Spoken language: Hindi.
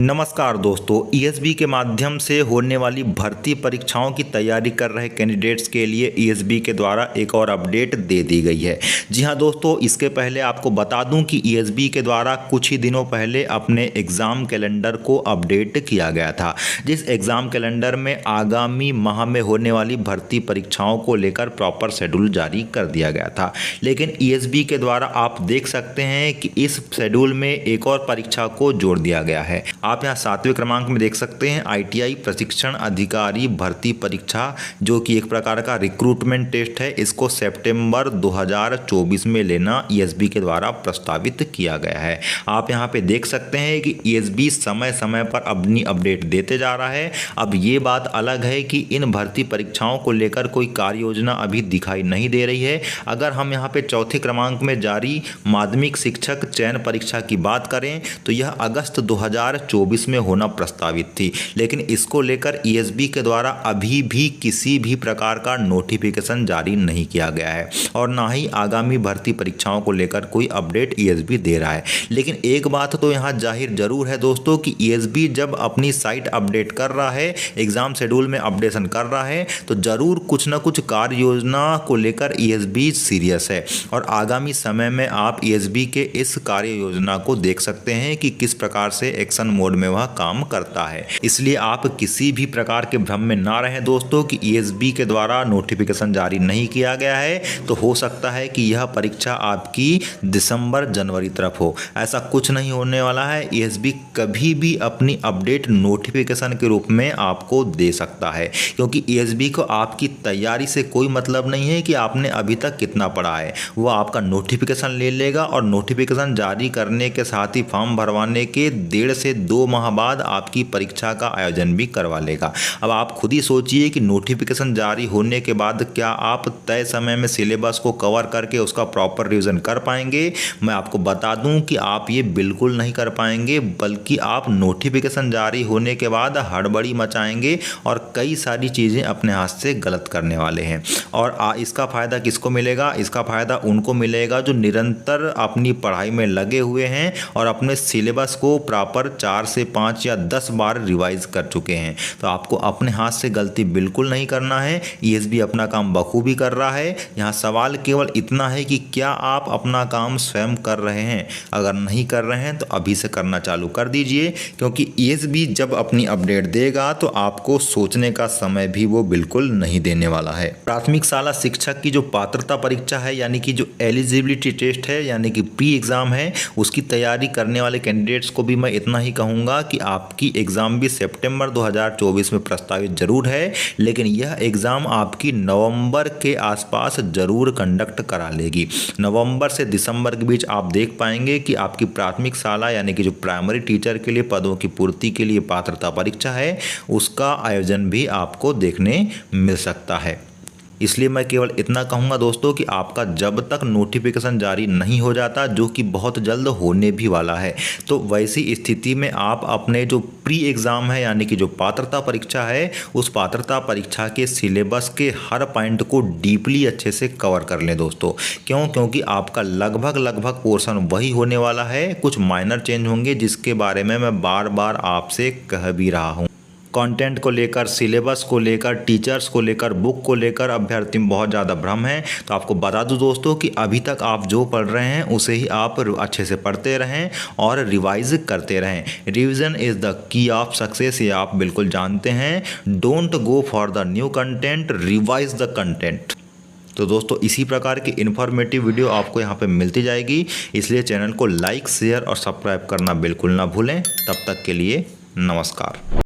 नमस्कार दोस्तों, ईएसबी के माध्यम से होने वाली भर्ती परीक्षाओं की तैयारी कर रहे कैंडिडेट्स के लिए ईएसबी के द्वारा एक और अपडेट दे दी गई है। जी हां दोस्तों, इसके पहले आपको बता दूं कि ईएसबी के द्वारा कुछ ही दिनों पहले अपने एग्ज़ाम कैलेंडर को अपडेट किया गया था, जिस एग्ज़ाम कैलेंडर में आगामी माह में होने वाली भर्ती परीक्षाओं को लेकर प्रॉपर शेड्यूल जारी कर दिया गया था। लेकिन ईएसबी के द्वारा आप देख सकते हैं कि इस शेड्यूल में एक और परीक्षा को जोड़ दिया गया है। आप यहाँ 7वें क्रमांक में देख सकते हैं आईटीआई प्रशिक्षण अधिकारी भर्ती परीक्षा, जो कि एक प्रकार का रिक्रूटमेंट टेस्ट है। इसको सितंबर 2024 में लेना ईएसबी के द्वारा प्रस्तावित किया गया है। आप यहाँ पे देख सकते हैं कि ईएसबी समय समय पर अपनी अपडेट देते जा रहा है। अब ये बात अलग है कि इन भर्ती परीक्षाओं को लेकर कोई कार्य योजना अभी दिखाई नहीं दे रही है। अगर हम यहाँ पे चौथे क्रमांक में जारी माध्यमिक शिक्षक चयन परीक्षा की बात करें तो यह अगस्त 2024 में होना प्रस्तावित थी, लेकिन इसको लेकर ईएसबी के द्वारा अभी भी किसी भी प्रकार का नोटिफिकेशन जारी नहीं किया गया है और ना ही आगामी भर्ती परीक्षाओं को लेकर कोई अपडेट ईएसबी दे रहा है। लेकिन एक बात तो यहाँ जाहिर जरूर है दोस्तों कि ईएसबी जब अपनी साइट अपडेट कर रहा है, एग्जाम शेड्यूल में अपडेशन कर रहा है, तो जरूर कुछ ना कुछ कार्य योजना को लेकर ईएसबी सीरियस है और आगामी समय में आप ईएसबी के इस कार्य योजना को देख सकते हैं कि किस प्रकार से एक्शन मोड में वह काम करता है। इसलिए आप किसी भी प्रकार के भ्रम में ना रहें दोस्तों कि ईएसबी के द्वारा नोटिफिकेशन जारी नहीं किया गया है तो हो सकता है कि यह परीक्षा आपकी दिसंबर जनवरी तरफ हो। ऐसा कुछ नहीं होने वाला है। ईएसबी कभी भी अपनी अपडेट नोटिफिकेशन के रूप में आपको दे सकता है, क्योंकि ईएसबी को आपकी तैयारी से कोई मतलब नहीं है कि आपने अभी तक कितना पढ़ा है। वो आपका नोटिफिकेशन ले लेगा और नोटिफिकेशन जारी करने के साथ ही फॉर्म भरवाने के 1.5 से 2 माह बाद आपकी परीक्षा का आयोजन भी करवा लेगा। अब आप खुद ही सोचिए कि नोटिफिकेशन जारी होने के बाद क्या आप तय समय में सिलेबस को कवर करके उसका प्रॉपर रिवीजन कर पाएंगे? मैं आपको बता दूं कि आप ये बिल्कुल नहीं कर पाएंगे, बल्कि आप नोटिफिकेशन जारी होने के बाद हड़बड़ी मचाएंगे और कई सारी चीज़ें अपने हाथ से गलत करने वाले हैं। और इसका फ़ायदा किसको मिलेगा? इसका फ़ायदा उनको मिलेगा जो निरंतर अपनी पढ़ाई में लगे हुए हैं और अपने सिलेबस को प्रॉपर 4 से 5 या 10 बार रिवाइज कर चुके हैं। तो आपको अपने हाथ से गलती बिल्कुल नहीं करना है। ईएसबी अपना काम बखूबी कर रहा है। यहाँ सवाल केवल इतना है कि क्या आप अपना काम स्वयं कर रहे हैं? अगर नहीं कर रहे हैं तो अभी से करना चालू कर दीजिए, क्योंकि ईएसबी जब अपनी अपडेट देगा तो आपको सोचने का समय भी वो बिल्कुल नहीं देने वाला है। प्राथमिक शाला शिक्षक की जो पात्रता परीक्षा है, यानी कि जो एलिजिबिलिटी टेस्ट है, यानी कि प्री एग्ज़ाम है, उसकी तैयारी करने वाले कैंडिडेट्स को भी मैं इतना ही कहूँगा कि आपकी एग्ज़ाम भी सितंबर 2024 में प्रस्तावित जरूर है, लेकिन यह एग्ज़ाम आपकी नवंबर के आसपास ज़रूर कंडक्ट करा लेगी। नवंबर से दिसंबर के बीच आप देख पाएंगे कि आपकी प्राथमिक शाला यानी कि जो प्राइमरी टीचर के लिए पदों की पूर्ति के लिए पात्रता परीक्षा है, उसका आयोजन भी आपको देखने मिल सकता है। इसलिए मैं केवल इतना कहूँगा दोस्तों कि आपका जब तक नोटिफिकेशन जारी नहीं हो जाता, जो कि बहुत जल्द होने भी वाला है, तो वैसी स्थिति में आप अपने जो प्री एग्ज़ाम है यानी कि जो पात्रता परीक्षा है, उस पात्रता परीक्षा के सिलेबस के हर पॉइंट को डीपली अच्छे से कवर कर लें दोस्तों। क्योंकि आपका लगभग पोर्शन वही होने वाला है। कुछ माइनर चेंज होंगे जिसके बारे में मैं बार बार आपसे कह भी रहा हूँ। कंटेंट को लेकर, सिलेबस को लेकर, टीचर्स को लेकर, बुक को लेकर अभ्यर्थी में बहुत ज़्यादा भ्रम है। तो आपको बता दूं दोस्तों कि अभी तक आप जो पढ़ रहे हैं उसे ही आप अच्छे से पढ़ते रहें और रिवाइज करते रहें। Revision is the key of success, ये आप बिल्कुल जानते हैं। Don't go for the new content, revise the content. तो दोस्तों, इसी प्रकार की इन्फॉर्मेटिव वीडियो आपको यहाँ पे मिलती जाएगी, इसलिए चैनल को लाइक, शेयर और सब्सक्राइब करना बिल्कुल ना भूलें। तब तक के लिए नमस्कार।